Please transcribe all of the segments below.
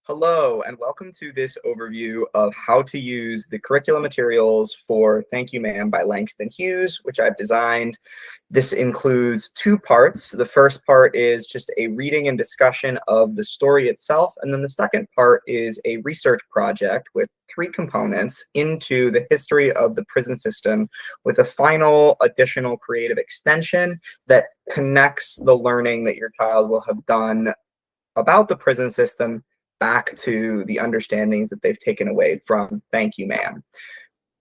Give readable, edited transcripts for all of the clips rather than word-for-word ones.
Hello, and welcome to this overview of how to use the curriculum materials for Thank You Ma'am by Langston Hughes, which I've designed. This includes two parts. The first part is just a reading and discussion of the story itself, and then the second part is a research project with three components into the history of the prison system with a final additional creative extension that connects the learning that your child will have done about the prison system back to the understandings that they've taken away from Thank You Ma'am.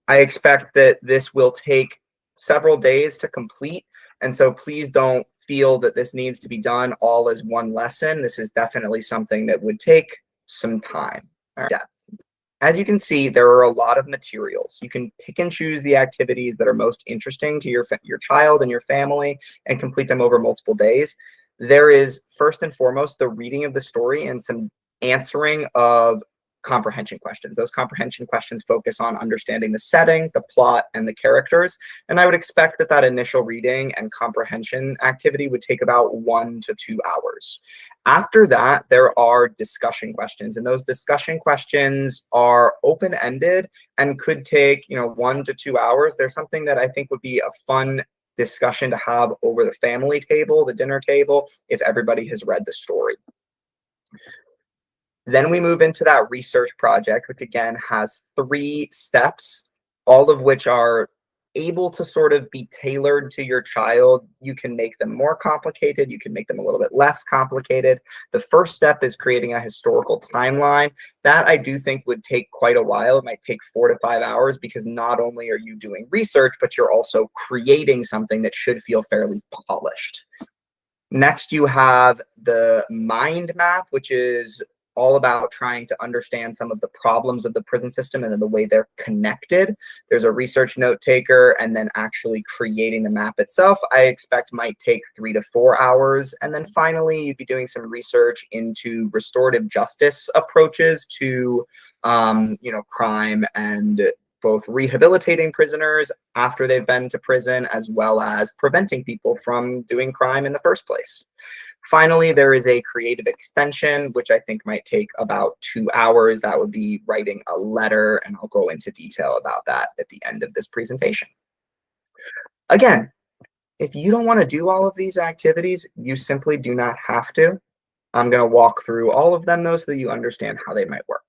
I expect that this will take several days to complete, and so please don't feel that this needs to be done all as one lesson. This is definitely something that would take some time. Depth. As you can see, there are a lot of materials. You can pick and choose the activities that are most interesting to your child and your family and complete them over multiple days. There is, first and foremost, the reading of the story and some answering of comprehension questions. Those comprehension questions focus on understanding the setting, the plot, and the characters. And I would expect that that initial reading and comprehension activity would take about 1 to 2 hours. After that, there are discussion questions, and those discussion questions are open-ended and could take 1 to 2 hours. There's something that I think would be a fun discussion to have over the family table, the dinner table, if everybody has read the story. Then we move into that research project, which again has 3 steps, all of which are able to sort of be tailored to your child. You can make them more complicated. You can make them a little bit less complicated. The first step is creating a historical timeline. That I do think would take quite a while. It might take 4 to 5 hours because not only are you doing research, but you're also creating something that should feel fairly polished. Next, you have the mind map, which is all about trying to understand some of the problems of the prison system and then the way they're connected. There's a research note taker, and then actually creating the map itself, I expect might take 3 to 4 hours. And then finally, you'd be doing some research into restorative justice approaches to, crime and both rehabilitating prisoners after they've been to prison, as well as preventing people from doing crime in the first place. Finally, there is a creative extension, which I think might take about 2 hours. That would be writing a letter, and I'll go into detail about that at the end of this presentation. Again, if you don't want to do all of these activities, you simply do not have to. I'm going to walk through all of them, though, so that you understand how they might work.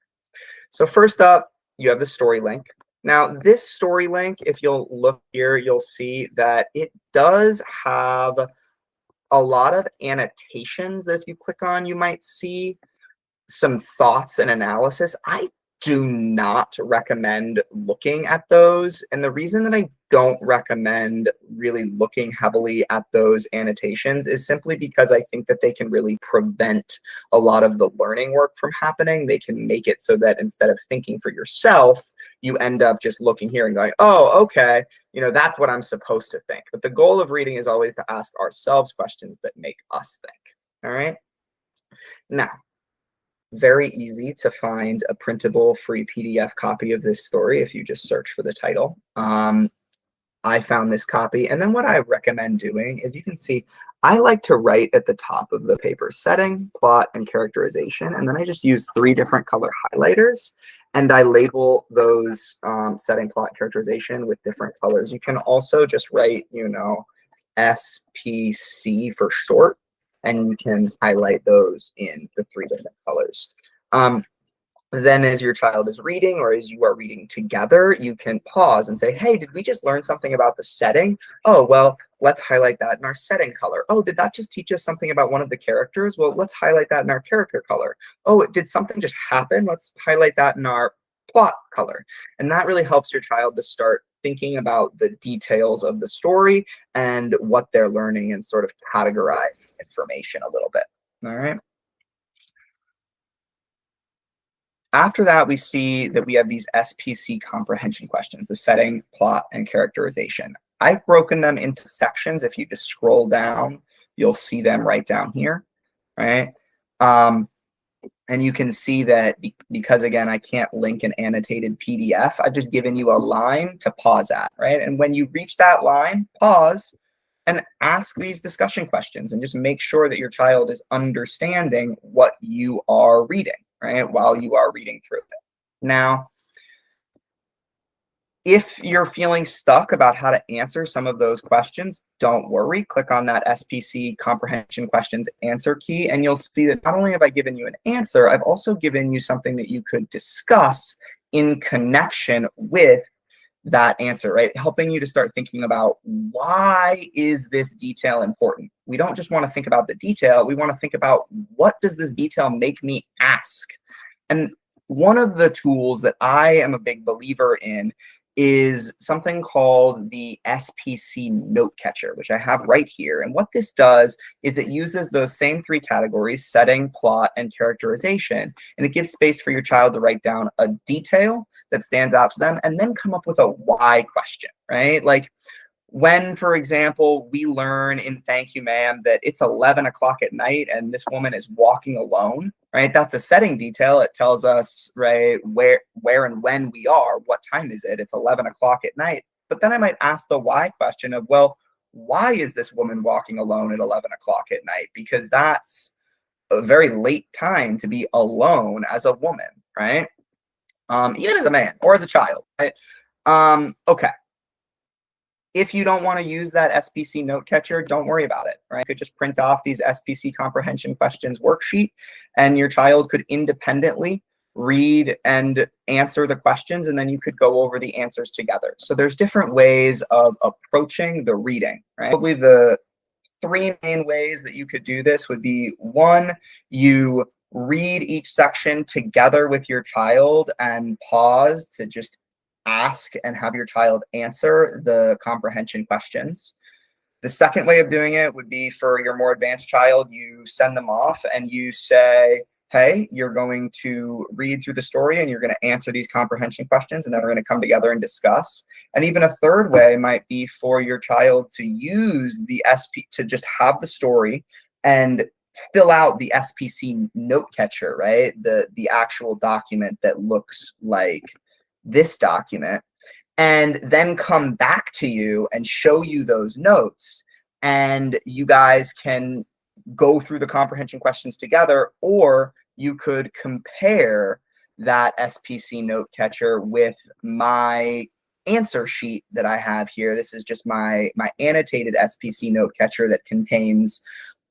So first up, you have the story link. Now, this story link, if you'll look here, you'll see that it does have a lot of annotations that if you click on, you might see some thoughts and analysis. I do not recommend looking at those. And the reason that I don't recommend really looking heavily at those annotations is simply because I think that they can really prevent a lot of the learning work from happening. They can make it so that instead of thinking for yourself, you end up just looking here and going, oh, okay, that's what I'm supposed to think. But the goal of reading is always to ask ourselves questions that make us think. All right. Now, very easy to find a printable free PDF copy of this story if you just search for the title. I found this copy, and then what I recommend doing is, you can see I like to write at the top of the paper setting, plot, and characterization, and then I just use 3 different color highlighters, and I label those setting, plot, characterization with different colors. You can also just write, SPC for short, and you can highlight those in the 3 different colors. Then as your child is reading, or as you are reading together, you can pause and say, hey, did we just learn something about the setting? Oh, well, let's highlight that in our setting color. Oh, did that just teach us something about one of the characters? Well, let's highlight that in our character color. Oh, did something just happen? Let's highlight that in our plot color. And that really helps your child to start thinking about the details of the story and what they're learning, and sort of categorize information a little bit. All right. After that, we see that we have these SPC comprehension questions, the setting, plot, and characterization. I've broken them into sections. If you just scroll down, you'll see them right down here, right? And you can see that because, again, I can't link an annotated PDF, I've just given you a line to pause at, right? And when you reach that line, pause and ask these discussion questions, and just make sure that your child is understanding what you are reading, right, while you are reading through it. Now, if you're feeling stuck about how to answer some of those questions, don't worry. Click on that SPC comprehension questions answer key, and you'll see that not only have I given you an answer, I've also given you something that you could discuss in connection with that answer, right? Helping you to start thinking about, why is this detail important? We don't just want to think about the detail. We want to think about, what does this detail make me ask? And one of the tools that I am a big believer in is something called the SPC note catcher, which I have right here. And what this does is it uses those same three categories: setting, plot, and characterization. And it gives space for your child to write down a detail that stands out to them and then come up with a why question, right? Like, when, for example, we learn in Thank You, Ma'am, that it's 11 o'clock at night and this woman is walking alone, right? That's a setting detail. It tells us, right, where and when we are. What time is it? It's 11 o'clock at night. But then I might ask the why question of, well, why is this woman walking alone at 11 o'clock at night? Because that's a very late time to be alone as a woman, right? Even as a man or as a child, right? Okay. If you don't want to use that SPC note catcher, don't worry about it, right? You could just print off these SPC comprehension questions worksheet, and your child could independently read and answer the questions, and then you could go over the answers together. So there's different ways of approaching the reading, right? Probably the three main ways that you could do this would be: one, you read each section together with your child and pause to just ask and have your child answer the comprehension questions. The second way of doing it would be for your more advanced child. You send them off and you say, hey, you're going to read through the story and you're going to answer these comprehension questions, and then we're going to come together and discuss. And even a third way might be for your child to use the to just have the story and fill out the SPC note catcher, right? The actual document that looks like this document, and then come back to you and show you those notes, and you guys can go through the comprehension questions together, or you could compare that SPC note catcher with my answer sheet that I have here. This is just my annotated SPC note catcher that contains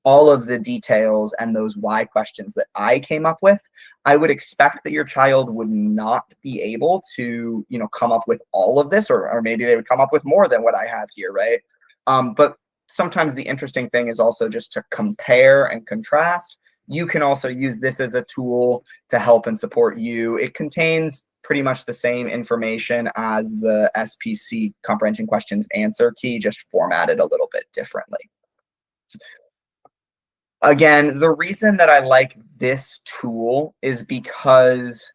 all of the details and those why questions that I came up with. I would expect that your child would not be able to, come up with all of this, or maybe they would come up with more than what I have here, right? But sometimes the interesting thing is also just to compare and contrast. You can also use this as a tool to help and support you. It contains pretty much the same information as the SPC comprehension questions answer key, just formatted a little bit differently. Again, the reason that I like this tool is because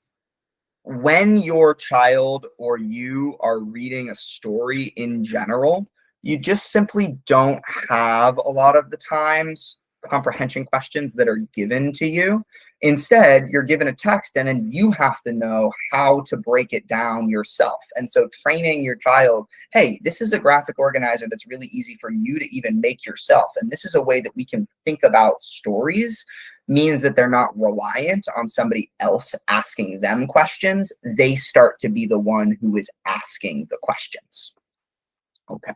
when your child or you are reading a story in general, you just simply don't have a lot of the times comprehension questions that are given to you. Instead, you're given a text, and then you have to know how to break it down yourself. And so training your child, hey, this is a graphic organizer that's really easy for you to even make yourself. And this is a way that we can think about stories, means that they're not reliant on somebody else asking them questions. They start to be the one who is asking the questions. Okay.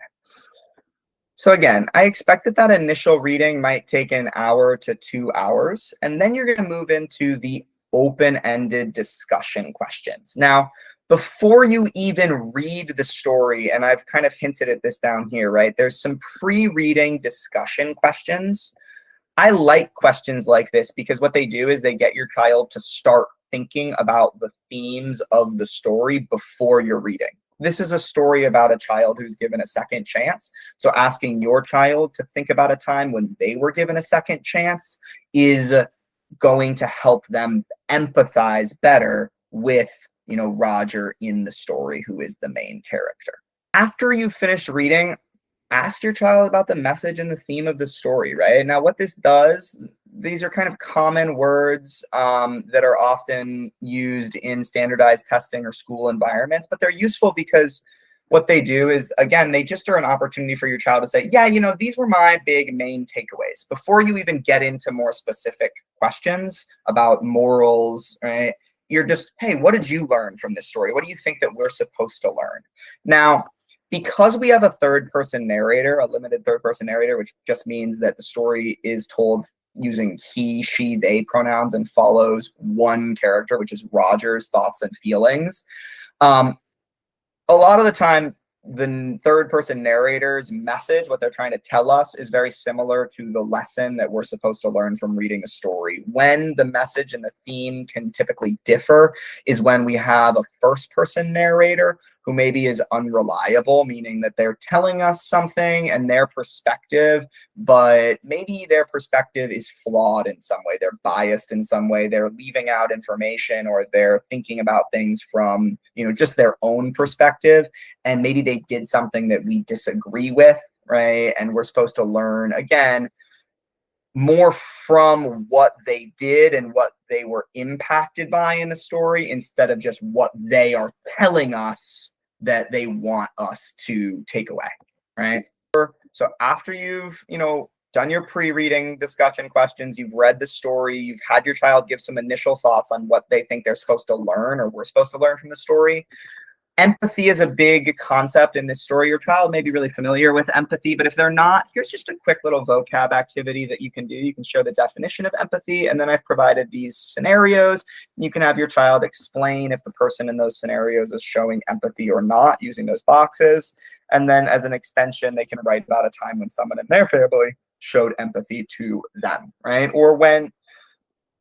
So again, I expect that initial reading might take an hour to 2 hours, and then you're going to move into the open-ended discussion questions. Now, before you even read the story, and I've kind of hinted at this down here, right? There's some pre-reading discussion questions. I like questions like this because what they do is they get your child to start thinking about the themes of the story before you're reading. This is a story about a child who's given a second chance. So asking your child to think about a time when they were given a second chance is going to help them empathize better with, Roger in the story, who is the main character. After you finish reading, ask your child about the message and the theme of the story, right? Now, what this does, these are kind of common words that are often used in standardized testing or school environments, but they're useful because what they do is, again, they just are an opportunity for your child to say, yeah, these were my big main takeaways. Before you even get into more specific questions about morals, right? You're just, hey, what did you learn from this story? What do you think that we're supposed to learn? Now, because we have a third person narrator, a limited third person narrator, which just means that the story is told using he, she, they pronouns and follows one character, which is Roger's thoughts and feelings. A lot of the time, the third person narrator's message, what they're trying to tell us, is very similar to the lesson that we're supposed to learn from reading a story. When the message and the theme can typically differ is when we have a first person narrator who maybe is unreliable, meaning that they're telling us something and their perspective, but maybe their perspective is flawed in some way. They're biased in some way. They're leaving out information, or they're thinking about things from, just their own perspective. And maybe they did something that we disagree with, right? And we're supposed to learn, again, more from what they did and what they were impacted by in the story, instead of just what they are telling us that they want us to take away, right? So after you've, done your pre-reading discussion questions, you've read the story, you've had your child give some initial thoughts on what they think they're supposed to learn or we're supposed to learn from the story. Empathy is a big concept in this story. Your child may be really familiar with empathy, but if they're not, here's just a quick little vocab activity that you can do. You can share the definition of empathy, and then I've provided these scenarios. You can have your child explain if the person in those scenarios is showing empathy or not using those boxes. And then as an extension, they can write about a time when someone in their family showed empathy to them, right? Or when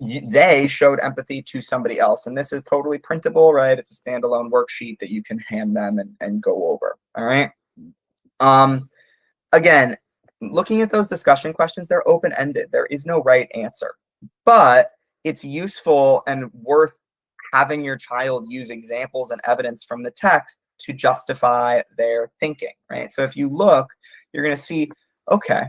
they showed empathy to somebody else. And this is totally printable, right? It's a standalone worksheet that you can hand them and go over, all right? Again, looking at those discussion questions, they're open-ended. There is no right answer, but it's useful and worth having your child use examples and evidence from the text to justify their thinking, right? So if you look, you're going to see, okay,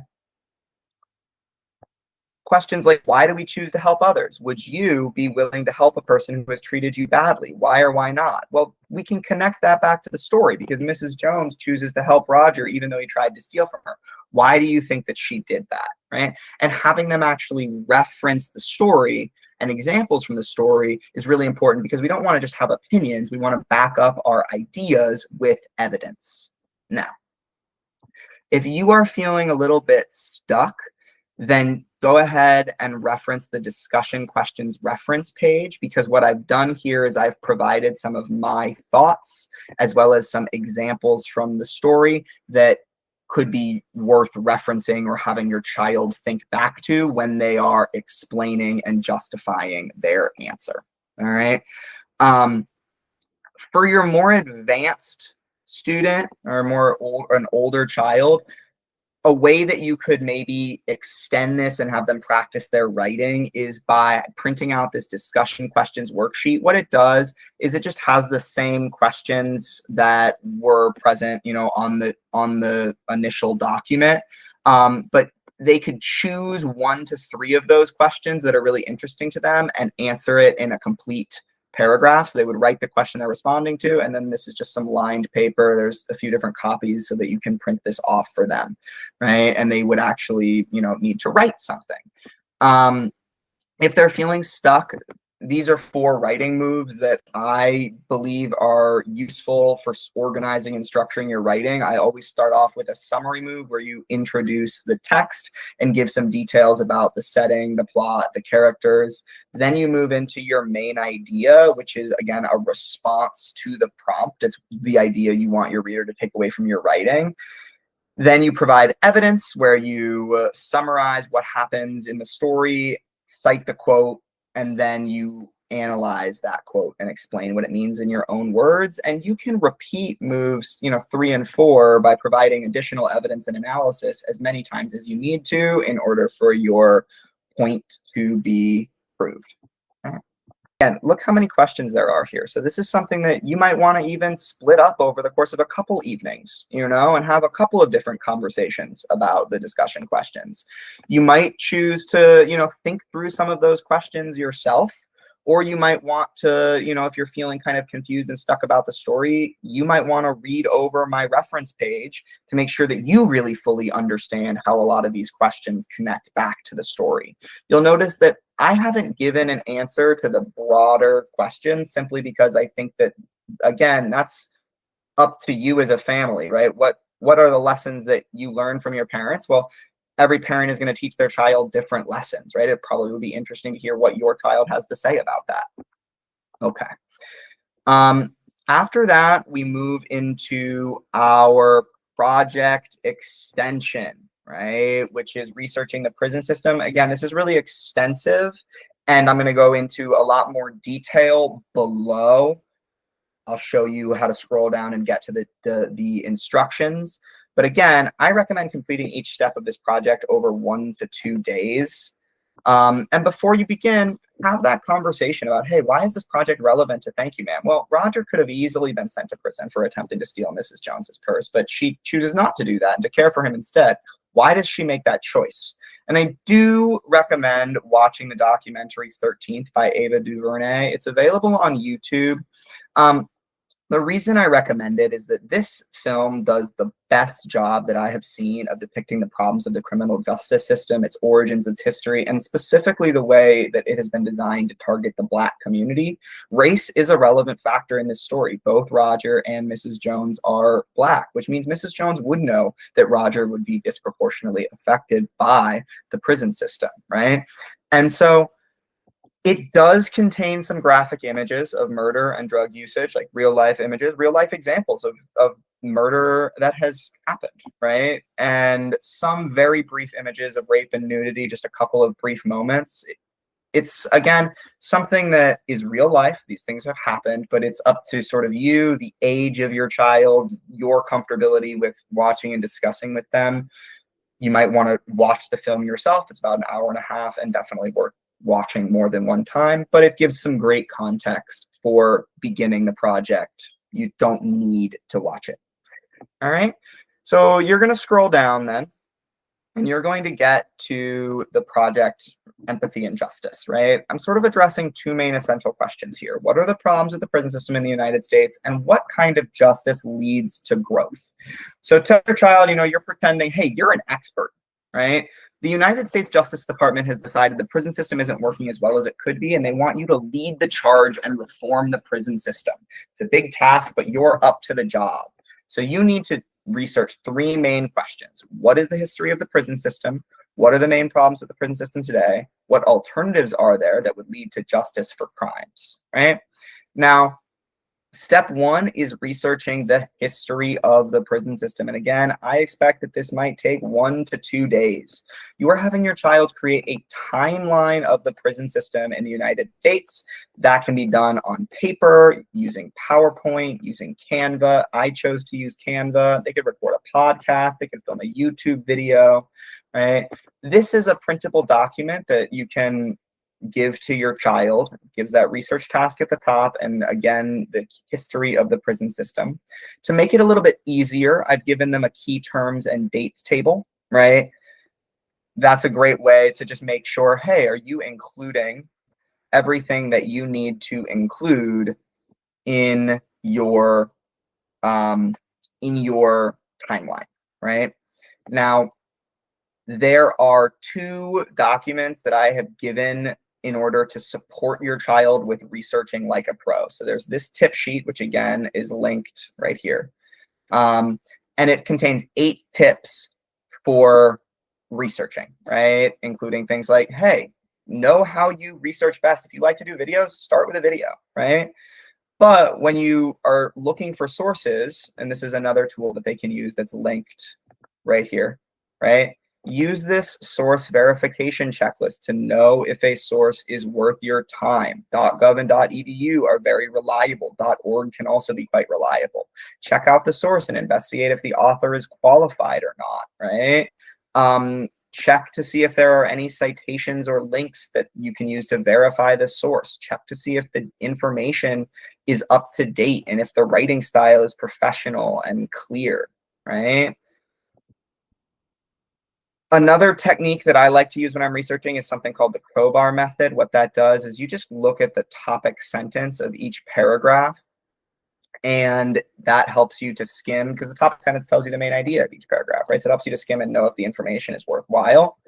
questions like, why do we choose to help others? Would you be willing to help a person who has treated you badly? Why or why not? Well, we can connect that back to the story, because Mrs. Jones chooses to help Roger even though he tried to steal from her. Why do you think that she did that, right? And having them actually reference the story and examples from the story is really important, because we don't want to just have opinions. We want to back up our ideas with evidence. Now, if you are feeling a little bit stuck, then go ahead and reference the discussion questions reference page, because what I've done here is I've provided some of my thoughts as well as some examples from the story that could be worth referencing or having your child think back to when they are explaining and justifying their answer. All right. For your more advanced student or an older child, a way that you could maybe extend this and have them practice their writing is by printing out this discussion questions worksheet. What it does is it just has the same questions that were present, on the initial document, but they could choose 1 to 3 of those questions that are really interesting to them and answer it in a complete paragraph. So they would write the question they're responding to, and then this is just some lined paper. There's a few different copies so that you can print this off for them, right? And they would actually, need to write something. If they're feeling stuck, these are 4 writing moves that I believe are useful for organizing and structuring your writing. I always start off with a summary move where you introduce the text and give some details about the setting, the plot, the characters. Then you move into your main idea, which is, again, a response to the prompt. It's the idea you want your reader to take away from your writing. Then you provide evidence where you summarize what happens in the story, cite the quote, and then you analyze that quote and explain what it means in your own words. And you can repeat moves, 3 and 4 by providing additional evidence and analysis as many times as you need to in order for your point to be proved. Again, look how many questions there are here. So this is something that you might want to even split up over the course of a couple evenings, and have a couple of different conversations about the discussion questions. You might choose to, think through some of those questions yourself, Or you might want to, if you're feeling kind of confused and stuck about the story, you might want to read over my reference page to make sure that you really fully understand how a lot of these questions connect back to the story. You'll notice that I haven't given an answer to the broader questions simply because I think that, again, that's up to you as a family, right? What are the lessons that you learn from your parents? Well, every parent is going to teach their child different lessons, right? It probably would be interesting to hear what your child has to say about that. Okay. After that, we move into our project extension, right? Which is researching the prison system. Again, this is really extensive, and I'm going to go into a lot more detail below. I'll show you how to scroll down and get to the instructions. But again, I recommend completing each step of this project over 1 to 2 days. And before you begin, have that conversation about, hey, why is this project relevant to Thank You, Ma'am? Well, Roger could have easily been sent to prison for attempting to steal Mrs. Jones's purse, but she chooses not to do that and to care for him instead. Why does she make that choice? And I do recommend watching the documentary 13th by Ava DuVernay. It's available on YouTube. The reason I recommend it is that this film does the best job that I have seen of depicting the problems of the criminal justice system, its origins, its history, and specifically the way that it has been designed to target the Black community. Race is a relevant factor in this story. Both Roger and Mrs. Jones are Black, which means Mrs. Jones would know that Roger would be disproportionately affected by the prison system, right? And so it does contain some graphic images of murder and drug usage, like real life images, real life examples of murder that has happened, right? And some very brief images of rape and nudity, just a couple of brief moments. It's, again, something that is real life. These things have happened, but it's up to sort of you, the age of your child, your comfortability with watching and discussing with them. You might want to watch the film yourself. It's about an hour and a half and definitely worth watching more than one time, but it gives some great context for beginning the project. You don't need to watch it. All right. So you're going to scroll down then, and you're going to get to the project Empathy and Justice, right? I'm sort of addressing two main essential questions here. What are the problems with the prison system in the United States, and what kind of justice leads to growth? So tell your child, you're pretending, hey, you're an expert, right? The United States Justice Department has decided the prison system isn't working as well as it could be, and they want you to lead the charge and reform the prison system. It's a big task, but you're up to the job. So you need to research three main questions. What is the history of the prison system? What are the main problems with the prison system today? What alternatives are there that would lead to justice for crimes, right? Now, step one is researching the history of the prison system. And again, I expect that this might take 1 to 2 days. You are having your child create a timeline of the prison system in the United States. That can be done on paper, using PowerPoint, using Canva. I chose to use Canva. They could record a podcast. They could film a YouTube video, right? This is a printable document that you can give to your child. It gives that research task at the top, and again, the history of the prison system. To make it a little bit easier, I've given them a key terms and dates table, right? That's a great way to just make sure, hey, are you including everything that you need to include in your timeline, right? Now, there are two documents that I have given in order to support your child with researching like a pro. So there's this tip sheet, which again is linked right here. And it contains 8 tips for researching, right? Including things like, hey, know how you research best. If you like to do videos, start with a video, right? But when you are looking for sources, and this is another tool that they can use that's linked right here, right? Use this source verification checklist to know if a source is worth your time. .gov and .edu are very reliable. .org can also be quite reliable. Check out the source and investigate if the author is qualified or not, right? Check to see if there are any citations or links that you can use to verify the source. Check to see if the information is up to date and if the writing style is professional and clear, right? Another technique that I like to use when I'm researching is something called the crowbar method. What that does is you just look at the topic sentence of each paragraph, and that helps you to skim, because the topic sentence tells you the main idea of each paragraph, right? So it helps you to skim and know if the information is worthwhile.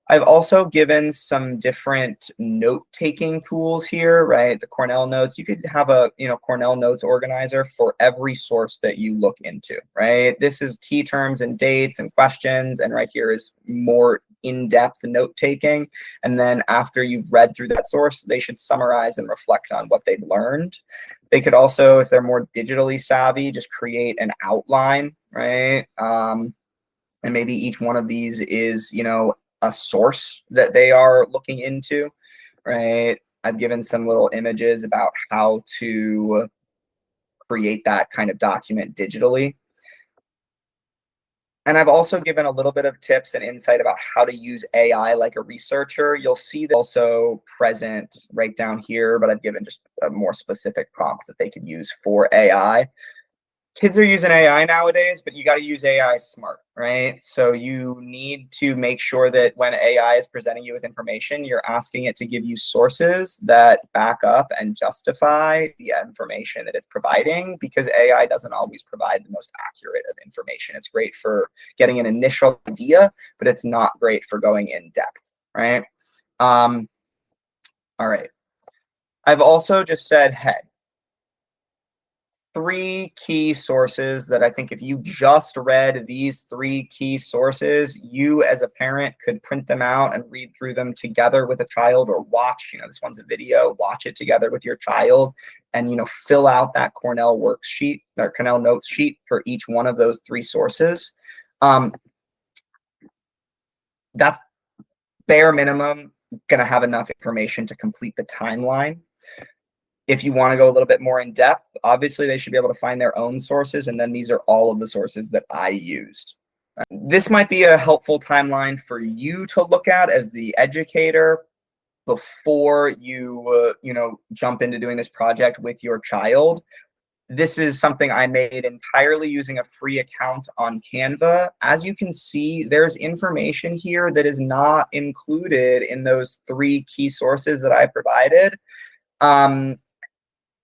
I've also given some different note-taking tools here, right? The Cornell notes. You could have a, Cornell notes organizer for every source that you look into, right? This is key terms and dates and questions, and right here is more in-depth note-taking. And then after you've read through that source, they should summarize and reflect on what they've learned. They could also, if they're more digitally savvy, just create an outline, right? And maybe each one of these is, a source that they are looking into, right? I've given some little images about how to create that kind of document digitally. And I've also given a little bit of tips and insight about how to use AI like a researcher. You'll see that also present right down here, but I've given just a more specific prompt that they could use for AI. Kids are using AI nowadays, but you got to use AI smart, right? So you need to make sure that when AI is presenting you with information, you're asking it to give you sources that back up and justify the information that it's providing, because AI doesn't always provide the most accurate of information. It's great for getting an initial idea, but it's not great for going in depth, right? All right. I've also just said, hey, 3 key sources that I think if you just read these 3 key sources, you as a parent could print them out and read through them together with a child, or watch, this one's a video, watch it together with your child, and, fill out that Cornell worksheet or Cornell notes sheet for each one of those 3 sources. That's bare minimum going to have enough information to complete the timeline. If you want to go a little bit more in depth, obviously they should be able to find their own sources, and then these are all of the sources that I used. This might be a helpful timeline for you to look at as the educator before you, jump into doing this project with your child. This is something I made entirely using a free account on Canva. As you can see, there's information here that is not included in those 3 key sources that I provided.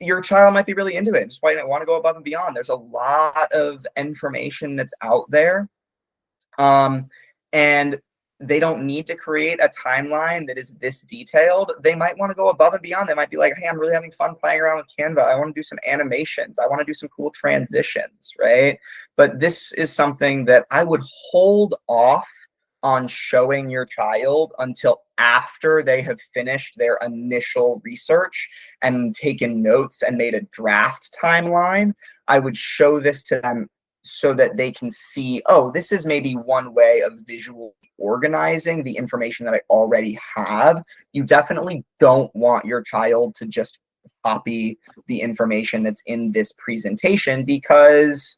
Your child might be really into it, just might want to go above and beyond. There's a lot of information that's out there. And they don't need to create a timeline that is this detailed. They might want to go above and beyond. They might be like, hey, I'm really having fun playing around with Canva. I want to do some animations. I want to do some cool transitions, right? But this is something that I would hold off on showing your child until after they have finished their initial research and taken notes and made a draft timeline. I would show this to them so that they can see, oh, this is maybe one way of visually organizing the information that I already have. You definitely don't want your child to just copy the information that's in this presentation, because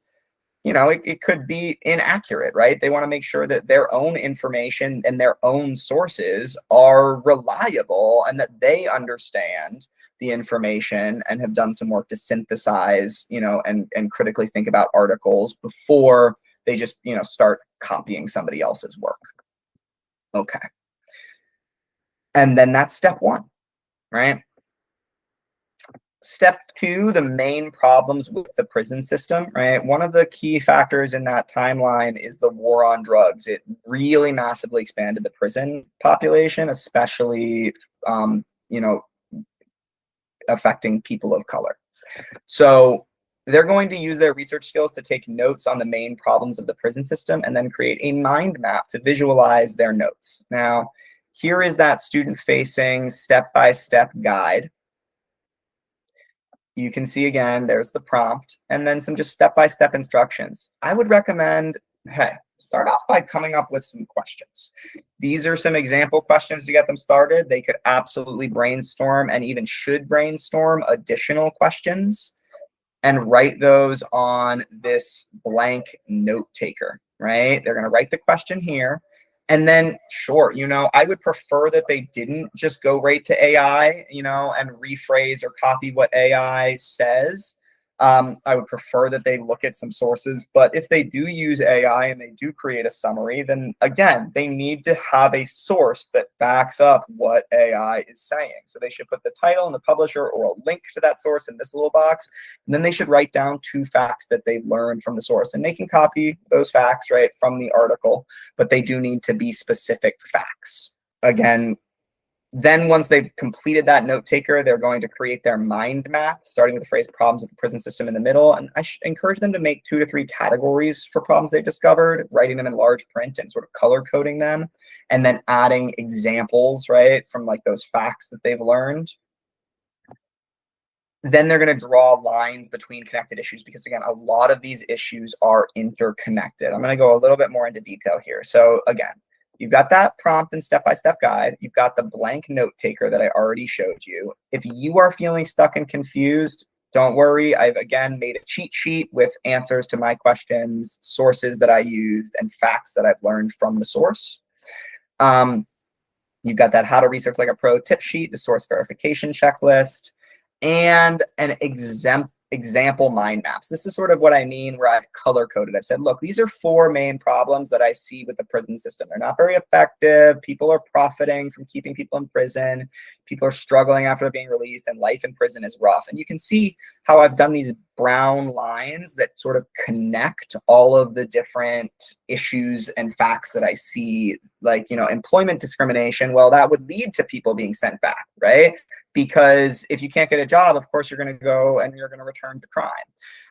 it could be inaccurate, right? They want to make sure that their own information and their own sources are reliable, and that they understand the information and have done some work to synthesize, and critically think about articles before they just, start copying somebody else's work. Okay. And then that's step 1, right? Step 2, the main problems with the prison system, right? One of the key factors in that timeline is the war on drugs. It really massively expanded the prison population, especially, affecting people of color. So they're going to use their research skills to take notes on the main problems of the prison system, and then create a mind map to visualize their notes. Now, here is that student-facing step-by-step guide. You can see again, there's the prompt, and then some just step-by-step instructions. I would recommend, hey, start off by coming up with some questions. These are some example questions to get them started. They could absolutely brainstorm, and even should brainstorm, additional questions and write those on this blank note taker, right? They're going to write the question here. And then, sure, I would prefer that they didn't just go right to AI, and rephrase or copy what AI says. I would prefer that they look at some sources, but if they do use AI and they do create a summary, then again, they need to have a source that backs up what AI is saying. So they should put the title and the publisher or a link to that source in this little box. And then they should write down 2 facts that they've learned from the source. And they can copy those facts, right, from the article, but they do need to be specific facts. Again, then once they've completed that note taker, they're going to create their mind map, starting with the phrase problems with the prison system in the middle. And I encourage them to make 2 to 3 categories for problems they've discovered, writing them in large print and sort of color coding them, and then adding examples, right, from like those facts that they've learned. Then they're going to draw lines between connected issues because, again, a lot of these issues are interconnected. I'm going to go a little bit more into detail here. So again, you've got that prompt and step-by-step guide. You've got the blank note taker that I already showed you. If you are feeling stuck and confused, don't worry. I've, again, made a cheat sheet with answers to my questions, sources that I used, and facts that I've learned from the source. You've got that how to research like a pro tip sheet, the source verification checklist, and an example mind maps. This is sort of what I mean where I've color coded. I've said, look, these are 4 main problems that I see with the prison system. They're not very effective. People are profiting from keeping people in prison. People are struggling after being released, and life in prison is rough. And you can see how I've done these brown lines that sort of connect all of the different issues and facts that I see, like, you know, employment discrimination. Well, that would lead to people being sent back, right? Because if you can't get a job, of course, you're going to go and you're going to return to crime.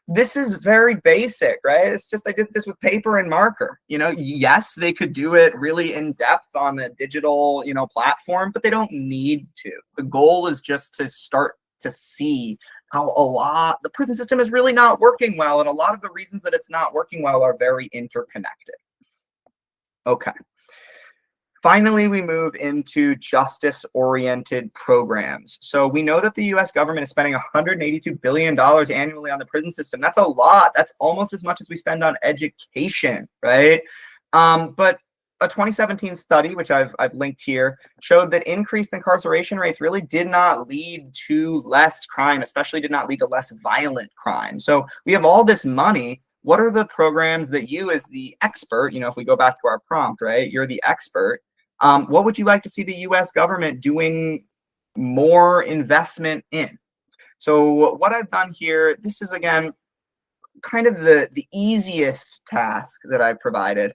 This is very basic, right? It's just I did this with paper and marker. You know, yes, they could do it really in depth on the digital, you know, platform, but they don't need to. The goal is just to start to see how the prison system is really not working well. And a lot of the reasons that it's not working well are very interconnected. Okay. Finally, we move into justice-oriented programs. So we know that the US government is spending $182 billion annually on the prison system. That's a lot. That's almost as much as we spend on education, right? But a 2017 study, which I've linked here, showed that increased incarceration rates really did not lead to less crime, especially did not lead to less violent crime. So we have all this money. What are the programs that you, as the expert, you know, if we go back to our prompt, right, you're the expert, what would you like to see the US government doing more investment in? So what I've done here, this is, again, kind of the easiest task that I've provided,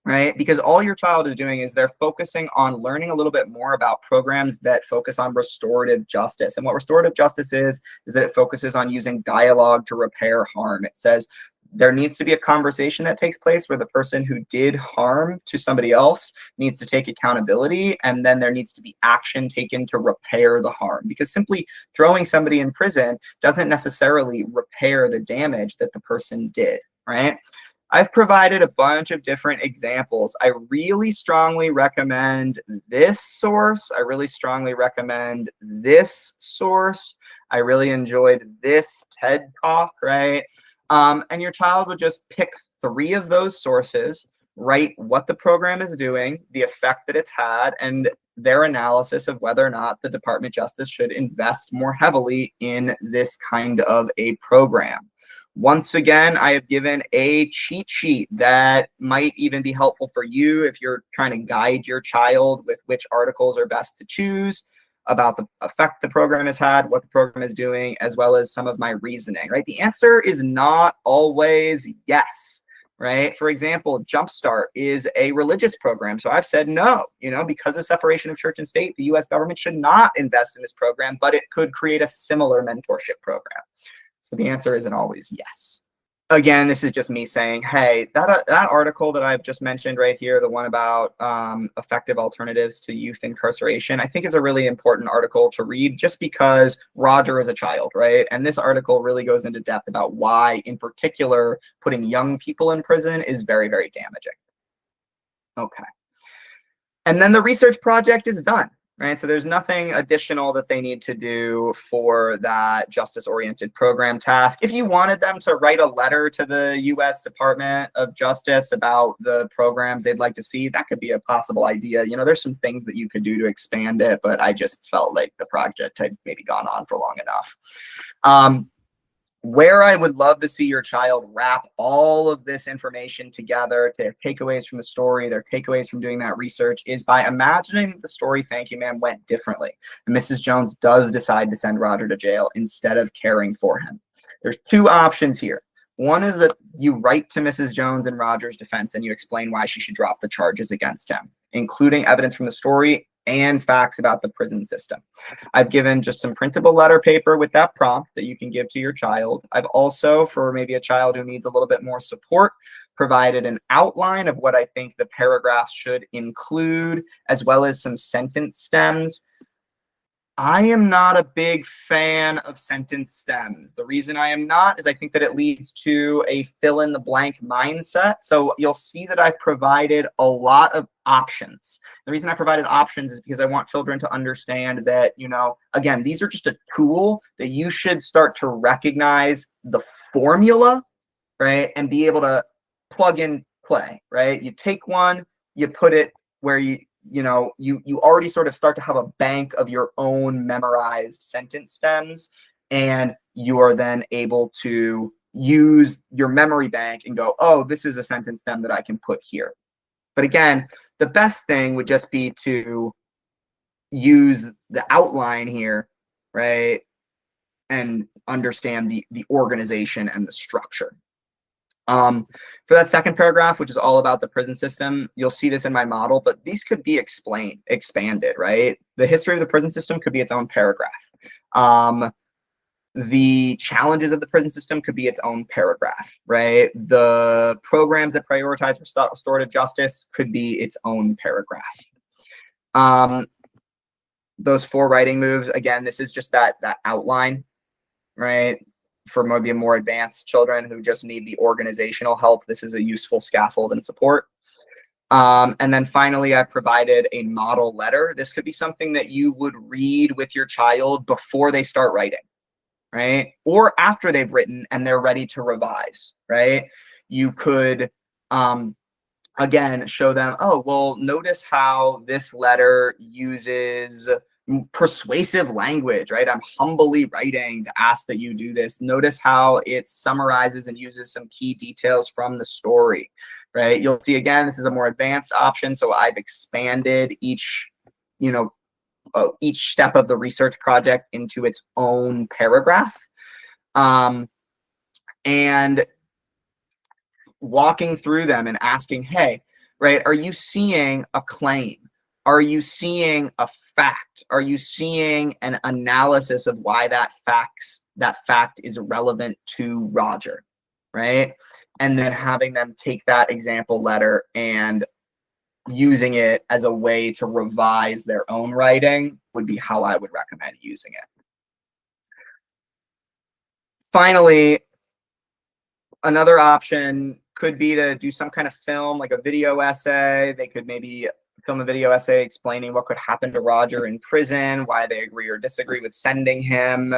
right? Because all your child is doing is they're focusing on learning a little bit more about programs that focus on restorative justice. And what restorative justice is that it focuses on using dialogue to repair harm. It says there needs to be a conversation that takes place where the person who did harm to somebody else needs to take accountability, and then there needs to be action taken to repair the harm. Because simply throwing somebody in prison doesn't necessarily repair the damage that the person did, right? I've provided a bunch of different examples. I really strongly recommend this source. I really strongly recommend this source. I really enjoyed this TED Talk, right? And your child would just pick 3 of those sources, write what the program is doing, the effect that it's had, and their analysis of whether or not the Department of Justice should invest more heavily in this kind of a program. Once again, I have given a cheat sheet that might even be helpful for you if you're trying to guide your child with which articles are best to choose, about the effect the program has had, what the program is doing, as well as some of my reasoning, right? The answer is not always yes, right? For example, Jumpstart is a religious program. So I've said no, you know, because of separation of church and state, the US government should not invest in this program, but it could create a similar mentorship program. So the answer isn't always yes. Again, this is just me saying, hey, that article that I've just mentioned right here, the one about effective alternatives to youth incarceration, I think is a really important article to read just because Roger is a child, right? And this article really goes into depth about why, in particular, putting young people in prison is very, very damaging. Okay. And then the research project is done. Right, so there's nothing additional that they need to do for that justice-oriented program task. If you wanted them to write a letter to the US Department of Justice about the programs they'd like to see, that could be a possible idea. You know, there's some things that you could do to expand it, but I just felt like the project had maybe gone on for long enough. Where I would love to see your child wrap all of this information together, their takeaways from the story, their takeaways from doing that research, is by imagining that the story Thank You Ma'am went differently. And Mrs. Jones does decide to send Roger to jail instead of caring for him. There's two options here. One is that you write to Mrs. Jones in Roger's defense and you explain why she should drop the charges against him, including evidence from the story and facts about the prison system. I've given just some printable letter paper with that prompt that you can give to your child. I've also, for maybe a child who needs a little bit more support, provided an outline of what I think the paragraphs should include, as well as some sentence stems. I am not a big fan of sentence stems. The reason I am not is I think that it leads to a fill in the blank mindset. So you'll see that I've provided a lot of options. The reason I provided options is because I want children to understand that, again, these are just a tool that you should start to recognize the formula, right? And be able to plug in play, right? You take one, you put it where you already sort of start to have a bank of your own memorized sentence stems, and you are then able to use your memory bank and go, oh, this is a sentence stem that I can put here. But again, the best thing would just be to use the outline here, right? And understand the organization and the structure. For that second paragraph, which is all about the prison system, you'll see this in my model, but these could be expanded, right? The history of the prison system could be its own paragraph. The challenges of the prison system could be its own paragraph, right? The programs that prioritize restorative justice could be its own paragraph. Those 4 writing moves, again, this is just that outline, right? For maybe more advanced children who just need the organizational help, this is a useful scaffold and support. And then finally, I've provided a model letter. This could be something that you would read with your child before they start writing, right? Or after they've written and they're ready to revise, right? You could, again, show them, oh, well, notice how this letter uses persuasive language, right? I'm humbly writing to ask that you do this. Notice how it summarizes and uses some key details from the story, right? You'll see, again, this is a more advanced option. So I've expanded each step of the research project into its own paragraph. And walking through them and asking, hey, right, are you seeing a claim? Are you seeing a fact? Are you seeing an analysis of why that fact is relevant to Roger, right? And then having them take that example letter and using it as a way to revise their own writing would be how I would recommend using it. Finally, another option could be to do some kind of film, like a video essay. They could maybe film a video essay explaining what could happen to Roger in prison, why they agree or disagree with sending him.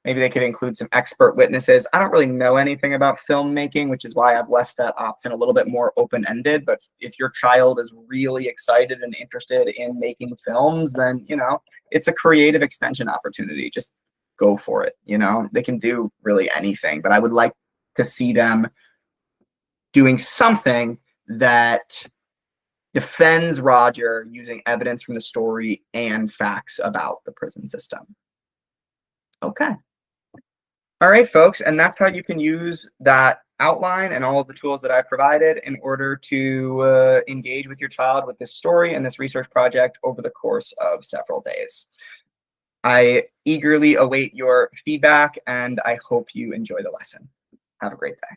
Maybe they could include some expert witnesses. I don't really know anything about filmmaking, which is why I've left that option a little bit more open-ended. But if your child is really excited and interested in making films, then, it's a creative extension opportunity. Just go for it. They can do really anything, but I would like to see them doing something that defends Roger using evidence from the story and facts about the prison system. Okay. All right, folks, and that's how you can use that outline and all of the tools that I've provided in order to engage with your child with this story and this research project over the course of several days. I eagerly await your feedback, and I hope you enjoy the lesson. Have a great day.